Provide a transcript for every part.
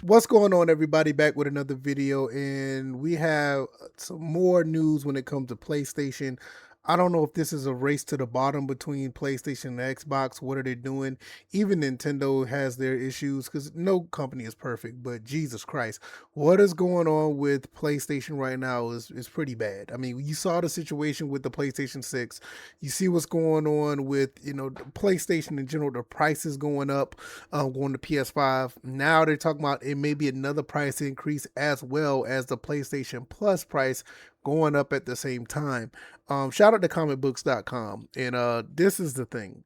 What's going on, everybody? Back with another video, and we have some more news when it comes to PlayStation. I don't know if this is a race to the bottom between PlayStation and Xbox. What are they doing? Even Nintendo has their issues because no company is perfect, but Jesus Christ, what is going on with PlayStation right now is pretty bad. I mean, you saw the situation with the PlayStation 6. You see what's going on with, the PlayStation in general, the prices going up, going to PS5. Now they're talking about it may be another price increase as well as the PlayStation Plus price going up at the same time. Shout out to comicbooks.com. And this is the thing.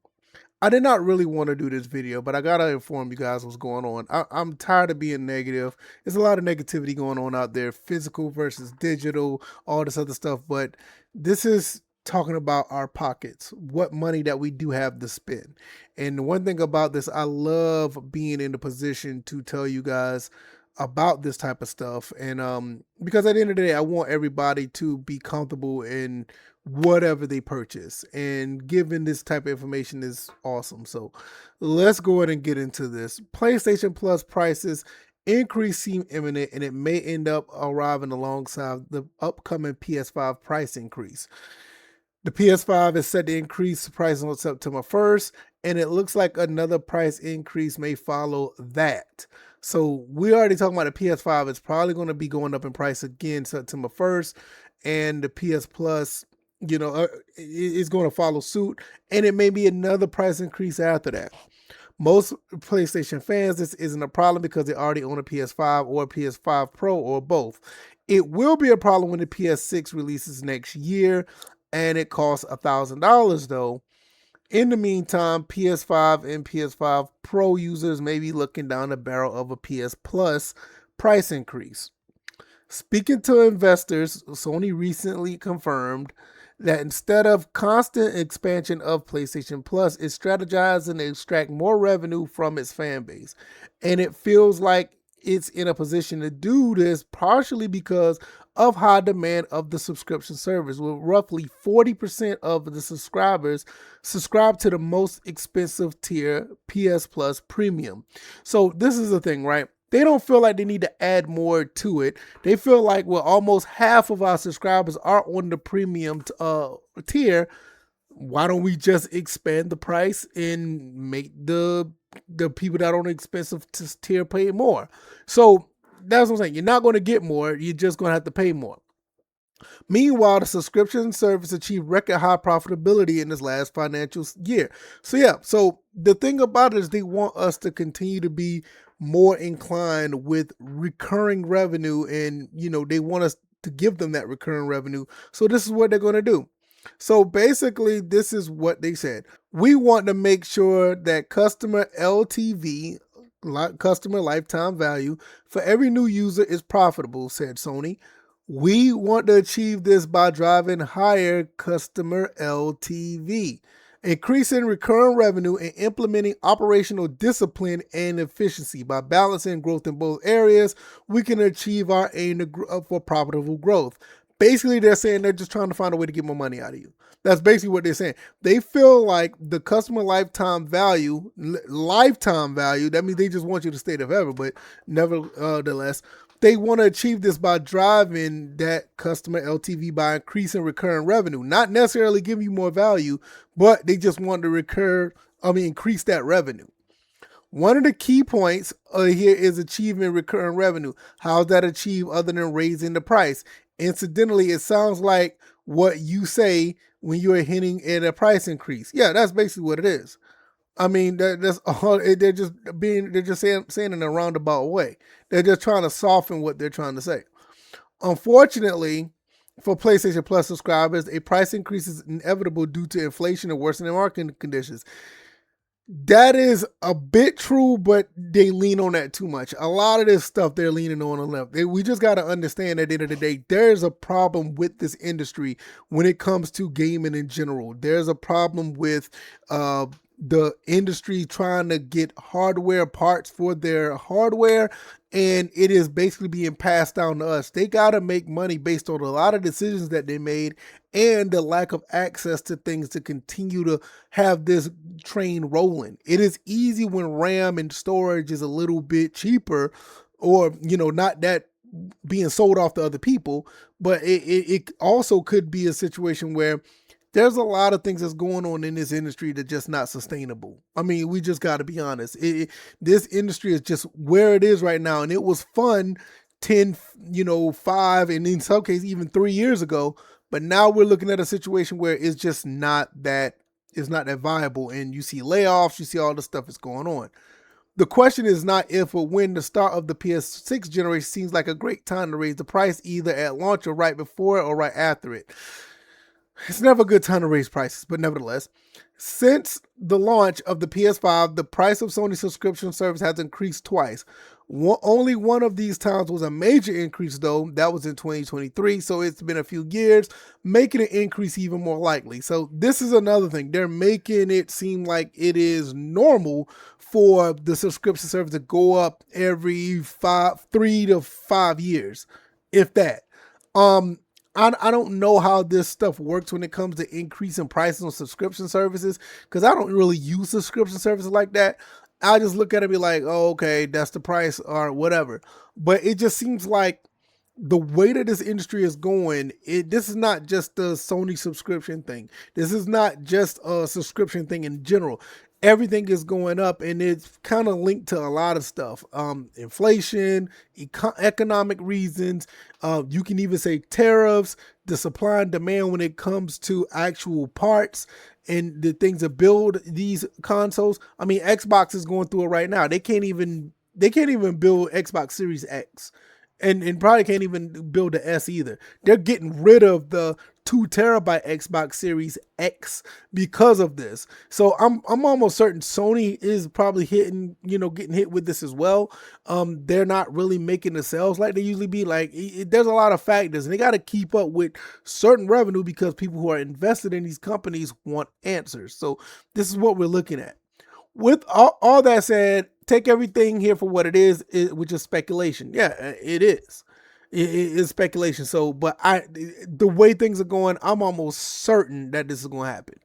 I did not really want to do this video, but I gotta inform you guys what's going on. I'm tired of being negative. There's a lot of negativity going on out there, physical versus digital, all this other stuff. But this is talking about our pockets, what money that we do have to spend. And the one thing about this, I love being in the position to tell you guys about this type of stuff. And because at the end of the day, I want everybody to be comfortable in whatever they purchase, and giving this type of information is awesome. So let's go ahead and get into this. PlayStation Plus prices increase seem imminent, and it may end up arriving alongside the upcoming PS5 price increase. The PS5 is set to increase price on September 1st, and it looks like another price increase may follow that. So we already talking about the PS5. It's probably going to be going up in price again September 1st, and the PS Plus, is going to follow suit, and it may be another price increase after that. Most PlayStation fans, this isn't a problem because they already own a PS5 or a PS5 Pro or both. It will be a problem when the PS6 releases next year, and it costs $1,000 though. In the meantime, PS5 and PS5 Pro users may be looking down the barrel of a PS Plus price increase. Speaking to investors, Sony recently confirmed that instead of constant expansion of PlayStation Plus, it's strategizing to extract more revenue from its fan base. And it feels like it's in a position to do this partially because of high demand of the subscription service, with roughly 40% of the subscribers subscribe to the most expensive tier, PS Plus Premium. So this is the thing, right? They don't feel like they need to add more to it. They feel like, well, almost half of our subscribers are on the premium tier. Why don't we just expand the price and make the people that are on the expensive tier pay more? So that's what I'm saying. You're not going to get more. You're just going to have to pay more. Meanwhile, the subscription service achieved record high profitability in this last financial year. So the thing about it is they want us to continue to be more inclined with recurring revenue, and they want us to give them that recurring revenue. So this is what they're going to do. So basically, this is what they said. We want to make sure that customer LTV, customer lifetime value, for every new user is profitable, said Sony. We want to achieve this by driving higher customer LTV, increasing recurring revenue, and implementing operational discipline and efficiency. By balancing growth in both areas, we can achieve our aim for profitable growth. Basically, they're saying they're just trying to find a way to get more money out of you. That's basically what they're saying. They feel like the customer lifetime value, that means they just want you to stay there forever, but nevertheless, they want to achieve this by driving that customer LTV by increasing recurring revenue, not necessarily giving you more value, but they just want to increase that revenue. One of the key points here is achieving recurring revenue. How's that achieved other than raising the price? Incidentally, it sounds like what you say when you're hinting at a price increase. Yeah, that's basically what it is. I mean, that's all. They're just saying in a roundabout way. They're just trying to soften what they're trying to say. Unfortunately, for PlayStation Plus subscribers, a price increase is inevitable due to inflation and worsening market conditions. That is a bit true, but they lean on that too much. A lot of this stuff they're leaning on the left. We just got to understand at the end of the day, there's a problem with this industry when it comes to gaming in general. There's a problem with the industry trying to get hardware parts for their hardware, and it is basically being passed down to us. They got to make money based on a lot of decisions that they made and the lack of access to things to continue to have this train rolling. It is easy when RAM and storage is a little bit cheaper, or not that being sold off to other people, but it also could be a situation where there's a lot of things that's going on in this industry that just not sustainable. I mean, we just got to be honest. This industry is just where it is right now, and it was fun 10, 5, and in some cases even 3 years ago. But now we're looking at a situation where it's just not that it's not that viable, and you see layoffs, you see all the stuff that's going on. The question is not if or when. The start of the PS6 generation seems like a great time to raise the price, either at launch or right before it or right after it. It's never a good time to raise prices, but nevertheless, since the launch of the PS5, the price of Sony subscription service has increased twice. Only one of these times was a major increase, though. That was in 2023, so it's been a few years, making an increase even more likely. So this is another thing. They're making it seem like it is normal for the subscription service to go up every 3 to 5 years, if that. I don't know how this stuff works when it comes to increasing prices on subscription services, because I don't really use subscription services like that. I just look at it and be like, oh, okay, that's the price or whatever. But it just seems like the way that this industry is going, this is not just the Sony subscription thing. This is not just a subscription thing in general. Everything is going up, and it's kind of linked to a lot of stuff. Inflation, economic reasons. You can even say tariffs, the supply and demand when it comes to actual parts and the things that build these consoles. I mean, Xbox is going through it right now. They can't even build Xbox Series X. And probably can't even build the S either. They're getting rid of the 2 terabyte Xbox Series X because of this. So I'm almost certain Sony is probably getting hit with this as well. They're not really making the sales like they usually be. Like there's a lot of factors, and they got to keep up with certain revenue because people who are invested in these companies want answers. So this is what we're looking at. With all that said, take everything here for what it is, which is speculation. Yeah, it is. It is speculation. So, but the way things are going, I'm almost certain that this is going to happen.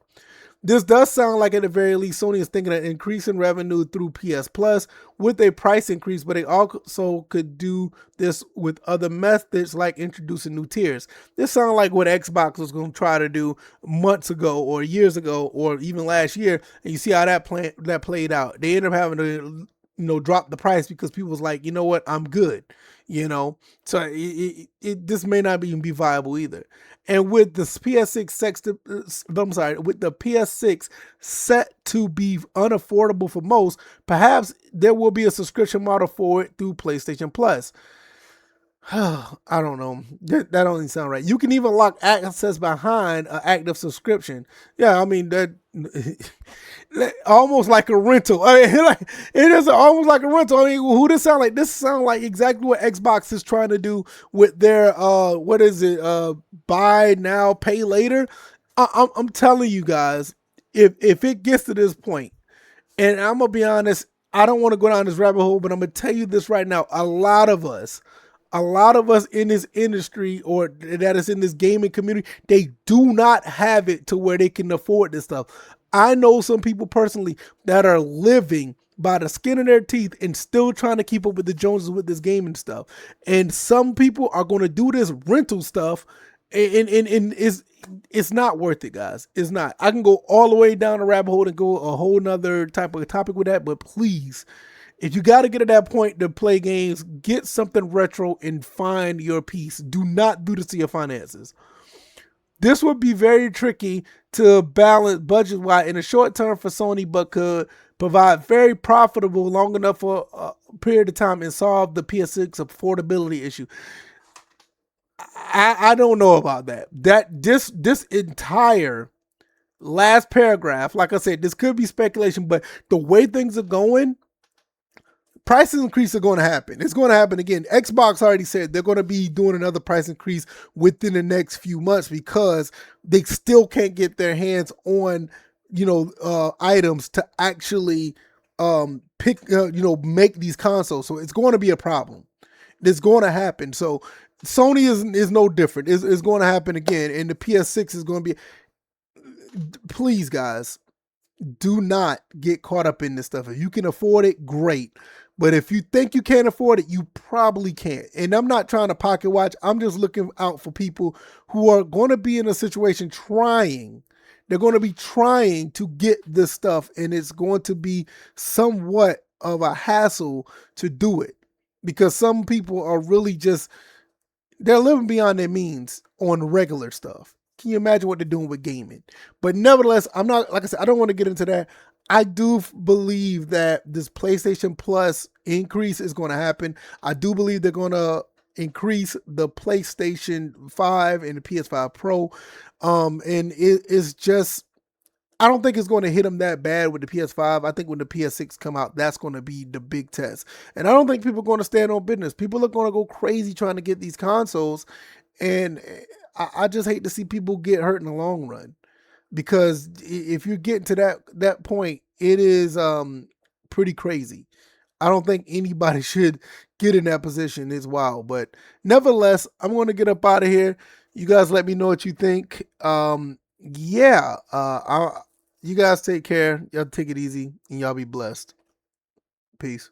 This does sound like at the very least Sony is thinking of increasing revenue through PS Plus with a price increase, but they also could do this with other methods like introducing new tiers. This sounds like what Xbox was going to try to do months ago or years ago or even last year, and you see how that played out. They ended up having to drop the price because people was like, you know what, I'm good. So this may not even be viable either. And with the with the PS6 set to be unaffordable for most, perhaps there will be a subscription model for it through PlayStation Plus. I don't know. That don't even sound right. You can even lock access behind an active subscription. Yeah, I mean that almost like a rental. I mean, it is almost like a rental. I mean, who does sound like? This sounds like exactly what Xbox is trying to do with their what is it? Buy now, pay later. I'm telling you guys, if it gets to this point, and I'm gonna be honest, I don't want to go down this rabbit hole, but I'm gonna tell you this right now. A lot of us in this industry or that is in this gaming community, they do not have it to where they can afford this stuff. I know some people personally that are living by the skin of their teeth and still trying to keep up with the Joneses with this gaming stuff. And some people are going to do this rental stuff, and it's not worth it, guys. It's not. I can go all the way down the rabbit hole and go a whole nother type of topic with that, but please, if you got to get to that point to play games, get something retro and find your peace. Do not do this to your finances. This would be very tricky to balance budget-wise in the short term for Sony, but could provide very profitable long enough for a period of time and solve the PS6 affordability issue. I don't know about that. This entire last paragraph, like I said, this could be speculation, but the way things are going, price increases are going to happen. It's going to happen again. Xbox already said they're going to be doing another price increase within the next few months because they still can't get their hands on, items to actually make these consoles. So it's going to be a problem. It's going to happen. So Sony is no different. It's going to happen again. And the PS6 is going to be, please guys, do not get caught up in this stuff. If you can afford it, great. But if you think you can't afford it, you probably can't. And I'm not trying to pocket watch. I'm just looking out for people who are going to be in a situation trying. They're going to be trying to get this stuff, and it's going to be somewhat of a hassle to do it because some people are really just they're living beyond their means on regular stuff. Can you imagine what they're doing with gaming? But nevertheless, I'm not, like I said, I don't want to get into that. I do believe that this PlayStation Plus increase is going to happen. I do believe they're going to increase the PlayStation 5 and the PS5 Pro. And it's just, I don't think it's going to hit them that bad with the PS5. I think when the PS6 come out, that's going to be the big test. And I don't think people are going to stand on business. People are going to go crazy trying to get these consoles, and I just hate to see people get hurt in the long run because if you're getting to that point, it is pretty crazy. I don't think anybody should get in that position. It's wild, but nevertheless, I'm going to get up out of here. You guys, let me know what you think. Yeah, you guys take care. Y'all take it easy, and y'all be blessed. Peace.